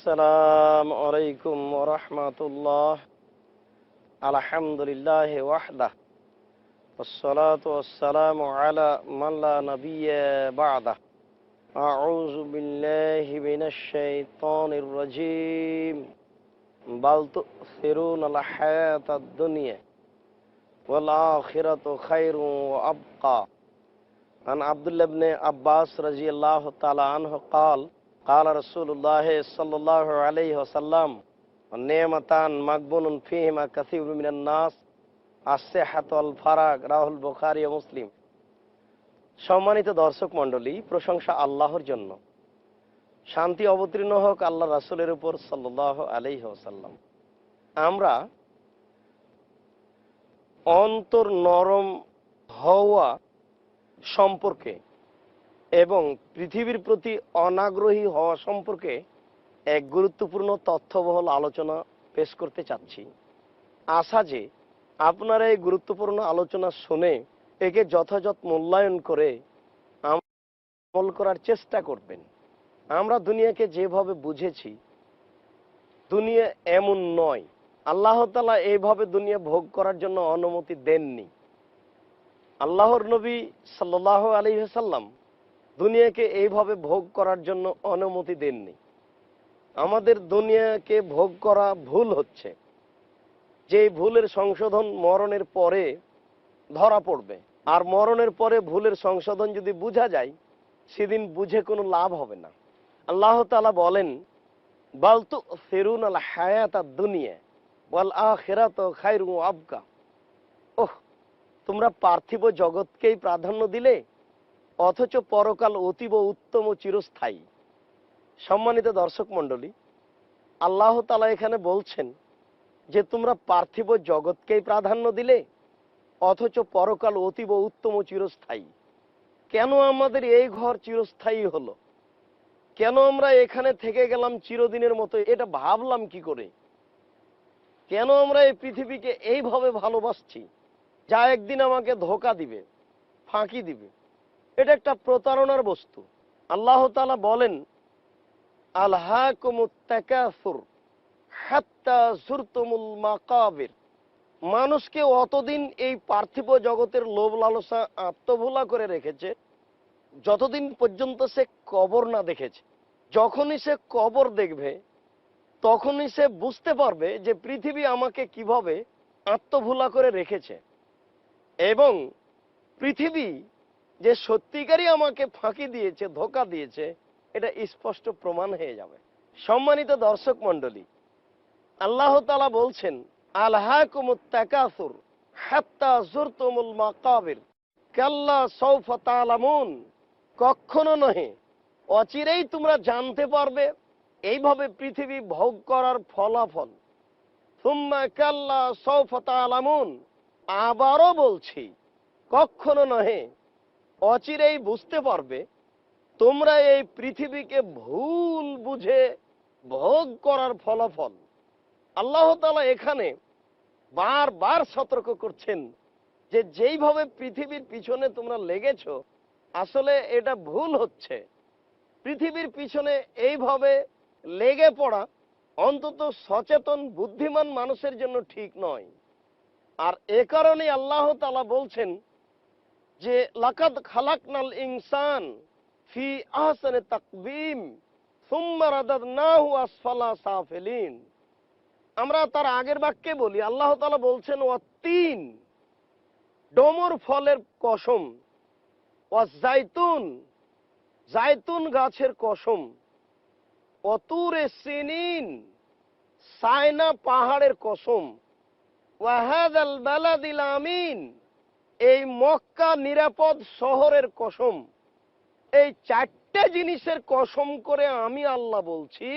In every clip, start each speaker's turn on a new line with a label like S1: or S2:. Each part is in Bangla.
S1: আসসালামু আলাইকুম ওয়া রাহমাতুল্লাহ। আলহামদুলিল্লাহি ওয়াহদাহ ওয়াসসালাতু ওয়াসসালামু আলা মান লা নাবিয়্যা বা'দাহ। আউযু বিল্লাহি মিনাশ শাইতানির রাজীম। বাল তু'সিরুনাল হায়াতাদ দুনিয়া ওয়াল আখিরাতু খায়রুন ওয়া আবকা। আন আব্দুল্লাহ ইবনে আব্বাস রাদিয়াল্লাহু তাআলা আনহু قال قال رسول الله صلى الله عليه وسلم নেমাতান মাকবুনুন ফিহিমা কাসীরুম মিনান নাস আস-সিহহাতু ওয়াল ফারাগ, রাহুল বুখারী ও মুসলিম। সম্মানিত দর্শক মণ্ডলী, প্রশংসা আল্লাহর জন্য, শান্তি অবতীর্ণ হোক আল্লাহ রাসূলের উপর সাল্লাল্লাহু আলাইহি ওয়াসাল্লাম। আমরা অন্তর নরম হওয়া সম্পর্কে এবং পৃথিবীর প্রতি অনাগ্রহী হওয়া সম্পর্কে এক গুরুত্বপূর্ণ তথ্যবহুল আলোচনা পেশ করতে চাচ্ছি। আশা যে আপনারা এই গুরুত্বপূর্ণ আলোচনা শুনে একে যথাযথ মূল্যায়ন করে আমল করার চেষ্টা করবেন। আমরা দুনিয়াকে যেভাবে বুঝেছি, দুনিয়া এমন নয়। আল্লাহ তাআলা এইভাবে দুনিয়া ভোগ করার জন্য অনুমতি দেননি। আল্লাহর নবী সাল্লাল্লাহু আলাইহি ওয়াসাল্লাম দুনিয়াকে এইভাবে ভোগ করার জন্য অনুমতি দেননি। আমাদের দুনিয়াকে ভোগ করা ভুল হচ্ছে, যে ভুলের সংশোধন মরণের পরে ধরা পড়বে। আর মরণের পরে ভুলের সংশোধন যদি বোঝা যায়, সেদিন বুঝে কোনো লাভ হবে না। আল্লাহ তাআলা বলেন, বাল তু'সিরুনাল হায়াতাদ দুনিয়া ওয়াল আখিরাতু খায়রুন ওয়া আবকা। ওহ, তোমরা পার্থিব জগৎকেই প্রাধান্য দিলে, অথচ পরকাল অতীব উত্তম ও চিরস্থায়ী। সম্মানিত দর্শক মণ্ডলী, আল্লাহ তাআলা এখানে বলছেন যে তোমরা পার্থিব জগৎকেই প্রাধান্য দিলে, অথচ পরকাল অতীব উত্তম ও চিরস্থায়ী। কেন আমাদের এই ঘর চিরস্থায়ী হলো? কেন আমরা এখানে থেকে গেলাম চিরদিনের মতো? এটা ভাবলাম কি করে? কেন আমরা এই পৃথিবীকে এইভাবে ভালোবাসছি, যা একদিন আমাকে ধোঁকা দিবে, ফাঁকি দিবে? এটা একটা প্রতারণার বস্তু। আল্লাহ তাআলা বলেন, আলহাকুমুত তাকাসুর হাত্তা যুরতুমুল মাকাবির। মানুষকে অতদিন এই পার্থিব জগতের লোভ লালসা আত্মভোলা করে রেখেছে, যতদিন পর্যন্ত সে কবর না দেখেছে। যখনই সে কবর দেখবে, তখনই সে বুঝতে পারবে যে পৃথিবী আমাকে কিভাবে আত্মভোলা করে রেখেছে, এবং পৃথিবী যে সত্যিকারই আমাকে ফাঁকি দিয়েছে, ধোঁকা দিয়েছে, এটা স্পষ্ট প্রমাণ হয়ে যাবে। সম্মানিত দর্শক মণ্ডলী, আল্লাহ তাআলা বলছেন, আলহাকুমুত তাকাসুর হাত্তা যুরতুমুল মাকাবির কাল্লা সাওফা তা'লামুন। কখনো নহে, অচিরেই তোমরা জানতে পারবে এইভাবে পৃথিবী ভোগ করার ফলাফল। সুম্মা কাল্লা সাওফা তা'লামুন। আবারও বলছি, কখনো নহে, অচিরেই বুঝতে পারবে তোমরা এই পৃথিবীকে ভুল বুঝে ভোগ করার ফলাফল। আল্লাহ তাআলা এখানে বারবার সতর্ক করছেন যে যেইভাবে পৃথিবীর পিছনে তোমরা লেগেছ, আসলে এটা ভুল হচ্ছে। পৃথিবীর পিছনে এইভাবে লেগে পড়া অন্তত সচেতন বুদ্ধিমান মানুষের জন্য ঠিক নয়। আর এ কারণে আল্লাহ তাআলা বলছেন যে লাকাদ খালাকনাল ইনসান ফি আহসানি তাকবীম সুম্মা রাদাদনাহু আসফালা সাফিলিন। আমরা তার আগের বাক্যে বলি, আল্লাহ তাআলা বলছেন, ওয়াত্তিন, ডমর ফলের কসম, ওয়াজাইতুন, জাইতুন গাছের কসম, ওয়াতুরে সিনিন, সায়না পাহাড়ের কসম, ওয়াহাদাল বালাদিল আমিন, এই মক্কা নিরাপদ শহরের কসম। এই চারটে জিনিসের কসম করে আমি আল্লাহ বলছি,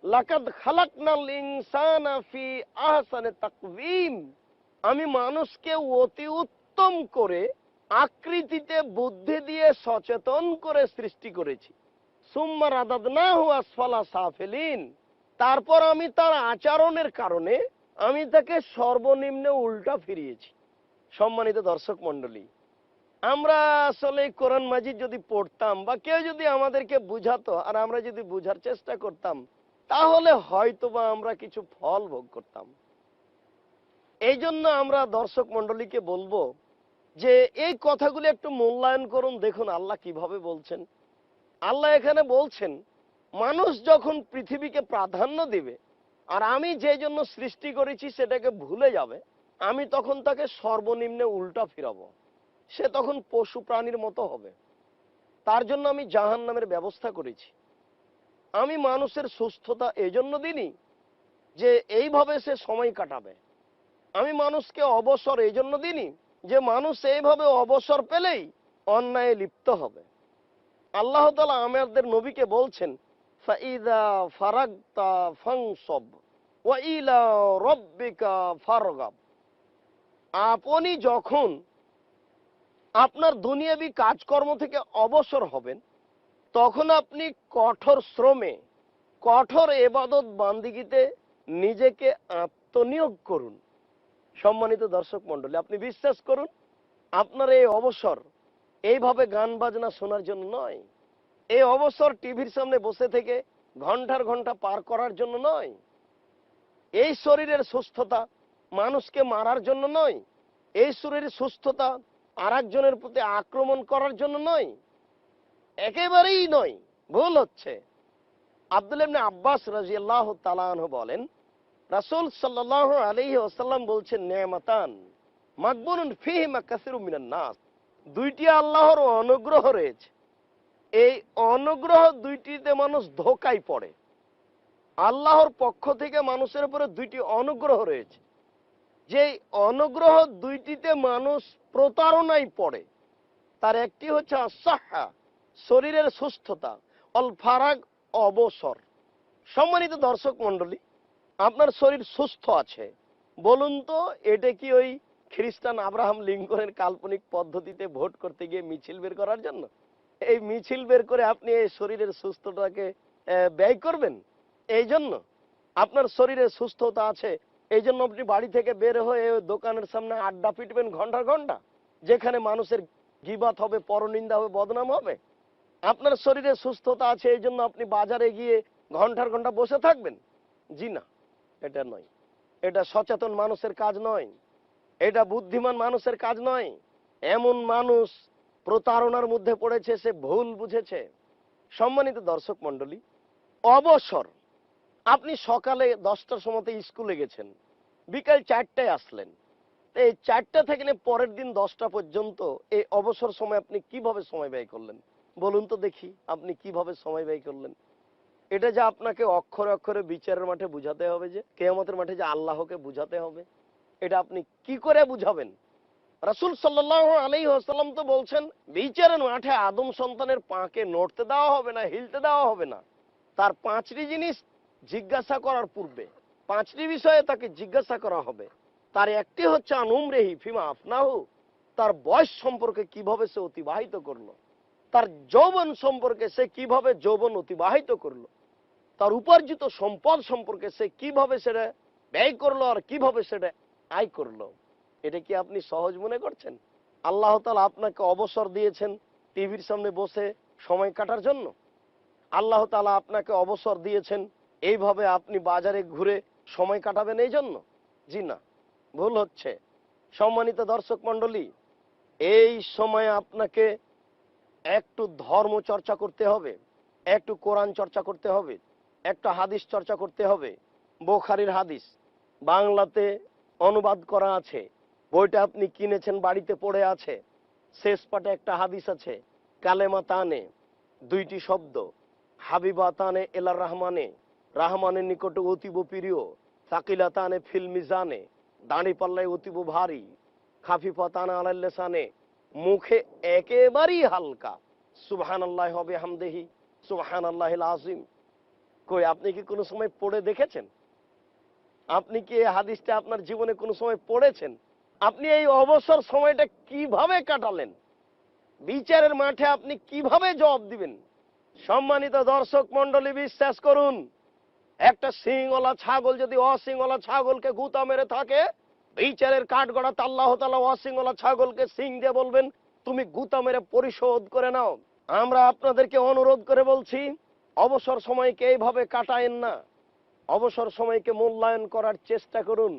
S1: লাকাদ খালাকনাল ইনসানা ফি আহসানি তাকওয়িম। আমি মানুষকে অতি উত্তম করে আকৃতিতে বুদ্ধি দিয়ে সচেতন করে সৃষ্টি করেছি। সুম্মা রাদাদনাহু আসফালা সাফিলিন। তারপর আমি তার আচরণের কারণে আমি তাকে সর্বনিম্নে উল্টা ফিরিয়েছি। সম্মানিত দর্শক মণ্ডলী, আমরা আসলে কোরআন মাজিদ যদি পড়তাম বা কেউ যদি আমাদেরকে বুঝাতো আর আমরা যদি বুঝার চেষ্টা করতাম, তাহলে হয়তোবা আমরা কিছু ফল ভোগ করতাম। এই জন্য আমরা দর্শক মন্ডলীকে বলবো যে এই কথাগুলো একটু মূল্যায়ন করুন। দেখুন আল্লাহ কিভাবে বলছেন। আল্লাহ এখানে বলছেন মানুষ যখন পৃথিবীকে প্রাধান্য দিবে আর আমি যে জন্য সৃষ্টি করেছি সেটাকে ভুলে যাবে, আমি তখন তাকে সর্বনিম্নে উল্টা ফিরাবো। সে তখন পশু প্রাণীর মতো হবে। তার জন্য আমি জাহান্নামের ব্যবস্থা করেছি। আমি মানুষের সুস্থতা এজন্য দিইনি যে এইভাবে সে সময় কাটাবে। আমি মানুষকে অবসর এই জন্য দিইনি যে মানুষ এইভাবে অবসর পেলেই অন্যায় লিপ্ত হবে। আল্লাহ তাআলা আমাদের নবীকে বলছেন ফাইদা ফারাগতা ফানসব ওয়া ইলা রাব্বিকা ফারগাব। আপনি যখন আপনার দুনিয়াবি কাজকর্ম থেকে অবসর হবেন তখন আপনি কঠোর শ্রমে, কঠোর ইবাদত বান্দিগিতে নিজেকে আত্মনিয়োগ করুন। সম্মানিত দর্শক মণ্ডলী, আপনি বিশ্বাস করুন আপনার এই অবসর এইভাবে গান বাজনা শোনার জন্য নয়। এই অবসর টিভির সামনে বসে থেকে ঘন্টার ঘন্টা পার করার জন্য নয়। এই শরীরের সুস্থতা মানুষকে মারার জন্য নয়। এই শরীরের সুস্থতা আর একজনের প্রতি আক্রমণ করার জন্য নয়, একেবারেই নয়। ভুল হচ্ছে। আব্দুল্লাহ ইবনে আব্বাস রাদিয়াল্লাহু তাআলা আনহু বলেন রাসূল সাল্লাল্লাহু আলাইহি ওয়াসাল্লাম বলছেন নেমাতান মাকবুনুন ফীহিমা কাসীরুম মিনান নাস। দুইটি আল্লাহর অনুগ্রহ রয়েছে, এই অনুগ্রহ দুইটিতে মানুষ ধোঁকায় পড়ে। আল্লাহর পক্ষ থেকে মানুষের উপরে দুইটি অনুগ্রহ রয়েছে, যে অনুগ্রহ দুইটিতে মানুষ প্রতারণায় পড়ে। তার একটি হচ্ছে আস-সাহহা, শরীরের সুস্থতা, অল ফারাগ, অবসর। সম্মানিত দর্শক মণ্ডলী, আপনার শরীর সুস্থ আছে, বলুন তো এটা কি ওই খ্রিস্টান আব্রাহাম লিঙ্কনের কাল্পনিক পদ্ধতিতে ভোট করতে গিয়ে মিছিল বের করার জন্য? এই মিছিল বের করে আপনি এই শরীরের সুস্থতাকে ব্যয় করবেন? এই জন্য আপনার শরীরে সুস্থতা আছে, এই জন্য আপনি বাড়ি থেকে বের হয়ে দোকানের সামনে আড্ডা পিটবেন ঘন্টার ঘন্টা, যেখানে মানুষের গীবাত হবে, পরনিন্দা হবে, বদনাম হবে? আপনার শরীরে সুস্থতা আছে এই জন্য আপনি বাজারে গিয়ে ঘন্টার ঘন্টা বসে থাকবেন? জি না, এটা নয়। এটা সচেতন মানুষের কাজ নয়, এটা বুদ্ধিমান মানুষের কাজ নয়। এমন মানুষ প্রতারণার মধ্যে পড়েছে, সে ভুল বুঝেছে। সম্মানিত দর্শক মণ্ডলী, অবসর। আপনি সকালে 10টার সময়তে স্কুলে গেছেন, বিকাল 4টায় আসলেন। এই 4টা থেকে নিয়ে পরের দিন 10টা পর্যন্ত এই অবসর সময় আপনি কিভাবে সময় ব্যয় করলেন? বলুন তো দেখি, আপনি কিভাবে সময় ব্যয় করলেন? এটা যে আপনাকে অক্ষরে অক্ষরে বিচারের মাঠে বুঝাতে হবে, যে কিয়ামতের মাঠে যে আল্লাহকে বুঝাতে হবে, এটা আপনি কি করে বুঝাবেন? রাসূল সাল্লাল্লাহু আলাইহি ওয়াসাল্লাম তো বলছেন বিচারের মাঠে আদম সন্তানের পাকে নড়তে দেওয়া হবে না, হিলতে দেওয়া হবে না। তার 5টি জিনিস জিজ্ঞাসা করার পূর্বে 5টি বিষয়ে তাকে জিজ্ঞাসা করা হবে। তার একটি হচ্ছে আনুমরেহি ফিমা আফনাহু, তার বয়স সম্পর্কে কিভাবে সে অতিবাহিত করলো, তার যৌবন সম্পর্কে সে কিভাবে যৌবন অতিবাহিত করলো, তার উপার্জিত সম্পদ সম্পর্কে সে কিভাবে সেটা ব্যয় করলো আর কিভাবে সেটা আয় করলো। এটা কি আপনি সহজ মনে করছেন? আল্লাহ তাআলা আপনাকে অবসর দিয়েছেন টিভির সামনে বসে সময় কাটার জন্য? আল্লাহ তাআলা আপনাকে অবসর দিয়েছেন এইভাবে আপনি বাজারে ঘুরে সময় কাটাবেন এই জন্য? জি না, ভুল হচ্ছে। সম্মানিত দর্শক মণ্ডলী, এই সময় আপনাকে একটু ধর্ম চর্চা করতে হবে, একটু কোরআন চর্চা করতে হবে, একটু হাদিস চর্চা করতে হবে। বুখারীর হাদিস বাংলাতে অনুবাদ করা আছে, বইটা আপনি কিনেছেন, বাড়িতে পড়ে আছে। শেষ পাটে একটা হাদিস আছে, কালেমা তানে, 2টি শব্দ, হাবিবা তানে এলার রহমানে, রহমানের নিকটে অতীব প্রিয়, সাকিলা তানে ফিল মিজানে, দাঁড়ি পাল্লায় অতীব ভারী, খাফিফা তানে আলাল লিসানে, মুখে একেবারেই হালকা, সুবহানাল্লাহি ওয়া বিহামদিহি সুবহানাল্লাহিল আযীম। কই আপনি কি কোনো সময় পড়ে দেখেছেন? আপনি কি এই হাদিসটা আপনার জীবনে কোনো সময় পড়েছেন? আপনি এই অবসর সময়টা কিভাবে কাটালেন? বিচারের মাঠে আপনি কিভাবে জবাব দিবেন? সম্মানিত দর্শক মণ্ডলী, বিশ্বাস করুন, একটা সিংওয়ালা ছাগল যদি অসিংওয়ালা ছাগলকে গুতা মেরে থাকে, বিচারের কাঠগড়াতে আল্লাহ তাআলা অসিংওয়ালা ছাগলকে সিং দিয়ে বলবেন তুমি গুতা মেরে পরিশোধ করে নাও। আমরা আপনাদেরকে অনুরোধ করে বলছি, অবসর সময়কে এইভাবে কাটায়েন না। অবসর সময়কে মূল্যায়ন করার চেষ্টা করুন।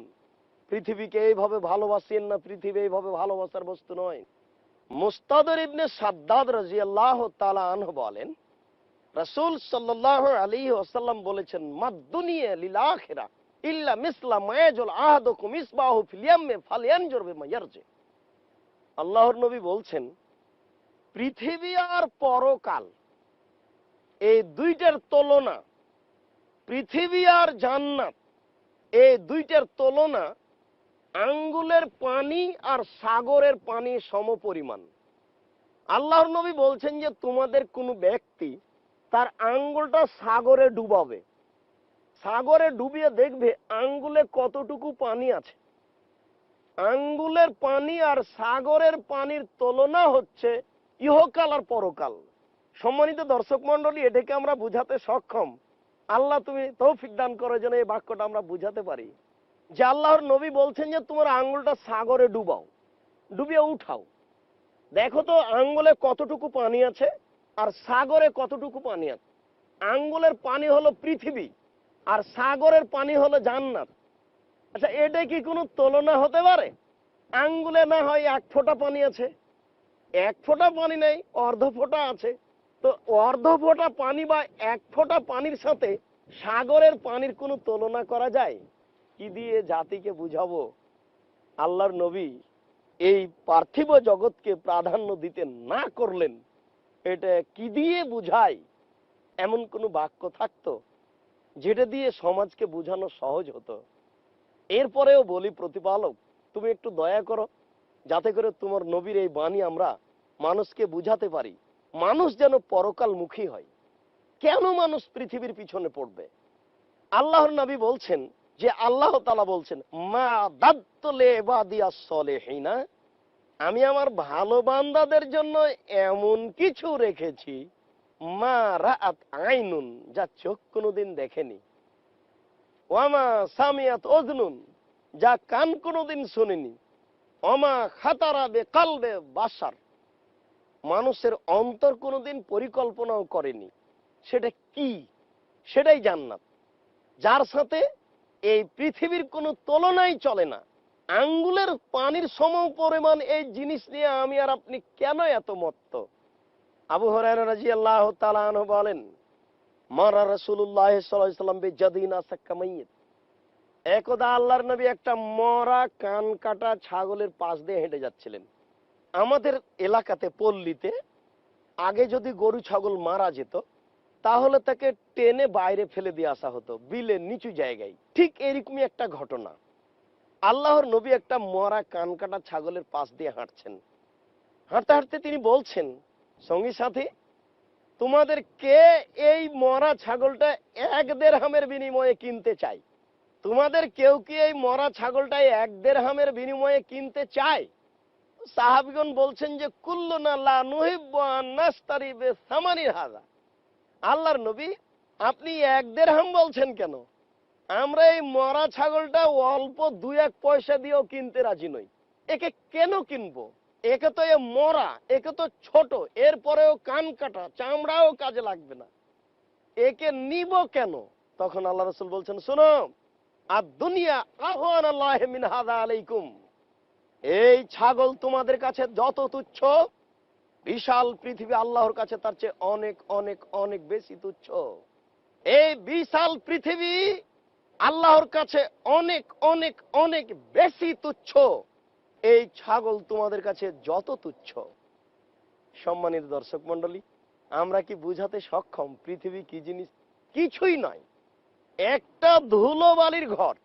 S1: পৃথিবীকে এইভাবে ভালোবাসেন না, পৃথিবী এইভাবে ভালোবাসার বস্তু নয়। মুস্তাদর ইবনে সাদ্দাদ রাদিয়াল্লাহু তাআলা আনহু বলেন, রাসূল সাল্লাল্লাহু আলাইহি ওয়াসাল্লাম বলেছেন, মাদ দুনিয়া লিল আখিরা ইল্লা মিসলা মায়াজুল আহাদুকুম ইসবাহু ফিল ইয়ামমি ফালয়ানজুর বিমা ইয়ারজি। আল্লাহর নবী বলছেন, পৃথিবী আর পরকাল এই দুইটার তুলনা, পৃথিবী আর জান্নাত এই দুইটার তুলনা আঙ্গুলের পানি আর সাগরের পানি সমপরিমাণ। আল্লাহর নবী বলছেন যে তোমাদের কোনো ব্যক্তি তার আঙ্গুলটা সাগরে ডুবাবে, সাগরে ডুবিয়ে দেখবে আঙ্গুলে কতটুকু পানি আছে। আঙ্গুলের পানি আর সাগরের পানির তুলনা হচ্ছে ইহকাল আর পরকাল। সম্মানিত দর্শক মন্ডলী, এটাকে আমরা বুঝাতে সক্ষম। আল্লাহ তুমি তৌফিক দান করো যেন এই বাক্যটা আমরা বুঝাতে পারি, যে আল্লাহর নবী বলছেন যে তোমার আঙ্গুলটা সাগরে ডুবাও, ডুবিয়ে উঠাও, দেখো তো আঙ্গুলে কতটুকু পানি আছে আর সাগরে কতটুকু পানি আছে। আঙ্গুলের পানি হলো পৃথিবী আর সাগরের পানি হলো জান্নাত। আচ্ছা, এটা কি কোনো তুলনা হতে পারে? আঙ্গুলে না হয় 1 ফোঁটা পানি আছে, 1 ফোঁটা পানি নেই, অর্ধ ফোঁটা আছে। তো অর্ধ ফোঁটা পানি বা 1 ফোঁটা পানির সাথে সাগরের পানির কোনো তুলনা করা যায়? কি দিয়ে জাতিকে বুঝাবো? আল্লাহর নবী এই পার্থিব জগৎকে প্রাধান্য দিতে না করলেন, এটা কি দিয়ে বুঝায়? এমন কোনো বাক্য থাকতো যেটা দিয়ে সমাজকে বোঝানো সহজ হতো? এরপরেও বলি, প্রতিপালক তুমি একটু দয়া করো, যাতে করে তোমার নবীর এই বাণী আমরা মানুষকে বুঝাতে পারি, মানুষ যেন পরকালমুখী হয়। কেন মানুষ পৃথিবীর পিছনে পড়বে? আল্লাহর নবী বলছেন যে আল্লাহ তাআলা বলছেন, মা দাত্তু লিইবাদিয়াস সলিহিনা, আমি আমার ভালো বান্দাদের জন্য এমন কিছু রেখেছি, মা রাআত আইনুন, যা চোখ কোনোদিন দেখেনি, ওয়ামা সামিয়াত উযনুন, যা কান কোনোদিন শোনেনি, ওমা খাতারা বিকালবে বাশার, মানুষের অন্তর কোনোদিন পরিকল্পনাও করেনি। সেটা কি? সেটাই জান্নাত, যার সাথে এই পৃথিবীর কোনো তুলনাই চলে না। আঙ্গুলের পানির সম পরিমাণ এই জিনিস নিয়ে আমি আর আপনি কেন এত মত্ত? আবু হুরায়রা রাদিয়াল্লাহু তাআলা আনহু বলেন, মারা রাসূলুল্লাহ সাল্লাল্লাহু আলাইহি ওয়াসাল্লাম বিজাদিনা সাক্কামাইয়িত, একদা আল্লাহর নবী একটা মরা কান কাটা ছাগলের পাশ দিয়ে হেঁটে যাচ্ছিলেন। আমাদের এলাকাতে, পল্লীতে আগে যদি গরু ছাগল মারা যেত তাহলে তাকে টেনে বাইরে ফেলে দিয়ে আসা হতো, বিলের নিচু জায়গায়। ঠিক এরকমই একটা ঘটনা। আল্লাহর নবী একটা মরা কান কাটা ছাগলের পাশ দিয়ে হাঁটছেন। হাঁটতে হাঁটতে তিনি বলছেন, সঙ্গী সাথী, তোমাদের কে এই মরা ছাগলটা 1 দিরহামের বিনিময়ে কিনতে চায়? তোমাদের কেউ কি এই মরা ছাগলটাই 1 দিরহামের বিনিময়ে কিনতে চায়? সাহাবীগণ বলছেন যে কুল্লুনা লা নুহিব্বু আন নাশতারি বিসামানি হাযা। আল্লাহর নবী, আপনি 1 দিরহাম বলছেন কেন? আমরা এই মরা ছাগলটা অল্প 2-1 পয়সা দিয়েও কিনতে রাজি নই। একে কেন কিনবো? একে তো এ মরা, একে তো ছোট, এরপরেও কান কাটা, চামড়াও কাজে লাগবে না, একে নিব কেন? তখন আল্লাহ রাসূল বলছেন, শোনো, আর দুনিয়া আহওয়ান আল্লাহ মিন হাযা আলাইকুম, এই ছাগল তোমাদের কাছে যত তুচ্ছ, বিশাল পৃথিবী আল্লাহর কাছে তার চেয়ে অনেক অনেক অনেক বেশি তুচ্ছ। এই বিশাল পৃথিবী আল্লাহর কাছে অনেক অনেক অনেক বেশি তুচ্ছ, এই ছাগল তোমাদের কাছে যত তুচ্ছ। সম্মানিত দর্শক মন্ডলী, আমরা কি বুঝাতে সক্ষম পৃথিবী কি জিনিস? কিছুই নয়, একটা ধুলোবালির ঘর।